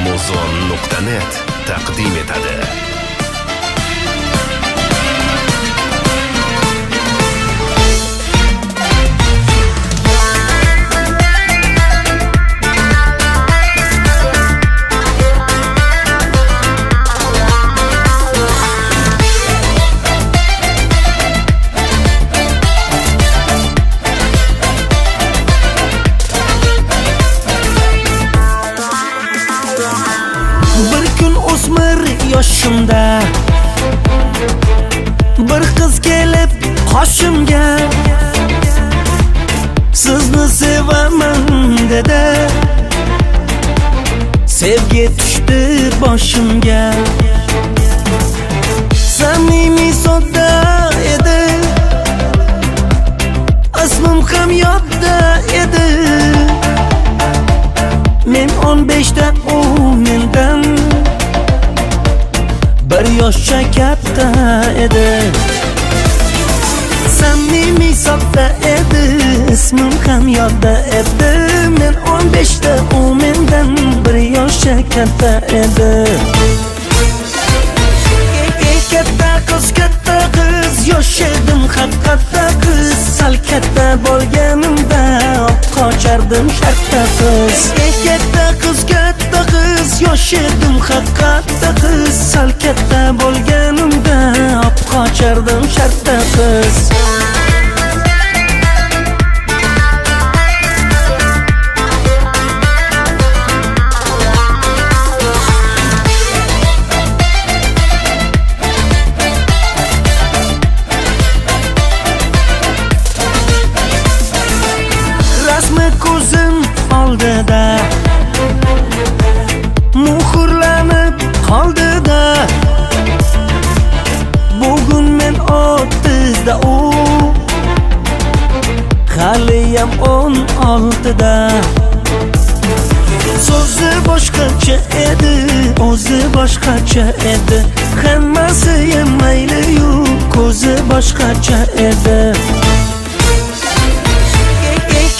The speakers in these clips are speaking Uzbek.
Muzon.net taqdim etadi. O'smir yoshimda bir qiz kelib qoshimga sizni sevaman dedi. Sevgi tushdi boshimga. Samimiy sodda edi, ismim ham yodda edi. Men 15da, u mendan bir yoshcha katta edi. Samimiy sodda edi, ismim ham yodda edi. Men 15da, u mendan bir yoshcha katta edi. Katta qiz, yosh edim haqiqatda qiz. Sal katta bo'lganimda qochardim shartta qiz. Katta qiz, yosh edim haqiqatda qiz. Sal katta bo'lganimda qochardim shartta qiz. Ko'zim oldida muhrlanib qoldida. Bugun men 30da, u haliyam 16da. So'zi boshqacha edi, o'zi boshqacha edi. Hammasi mayli-yu, ko'zi boshqacha edi.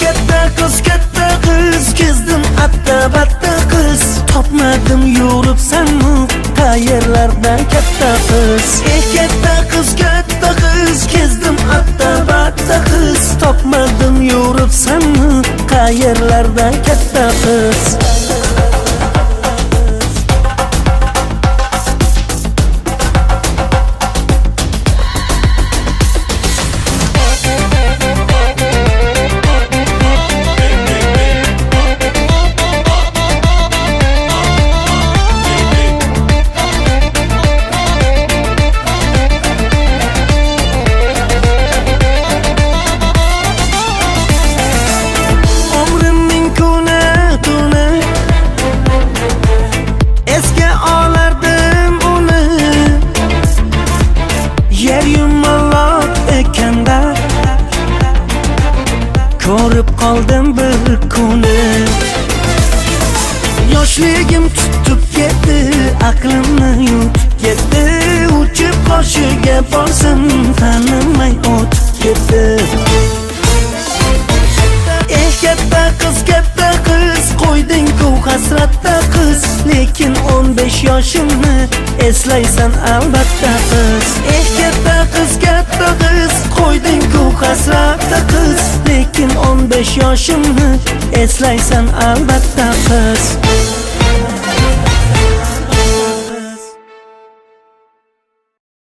Katta qiz, kezdim atta-batta qiz. Topmadim yuribsanmi qayerlarda katta qiz. Katta qiz, kezdim atta-batta qiz. Topmadim yuribsanmi qayerlarda katta qiz. Ko'rib qoldim bir kuni. Yoshligim tutib ketdi, aqlimni yutib ketdi. Uchib qoshiga borsam tanimay o'tib ketdi. Katta qiz, qo'yding-ku hasratda qiz. Lekin 15 yoshimni eslaysan albatta qiz. Katta qiz, qo'yding-ku hasratda qiz. Lekin 15 yoshimni eslaysan albatta qiz.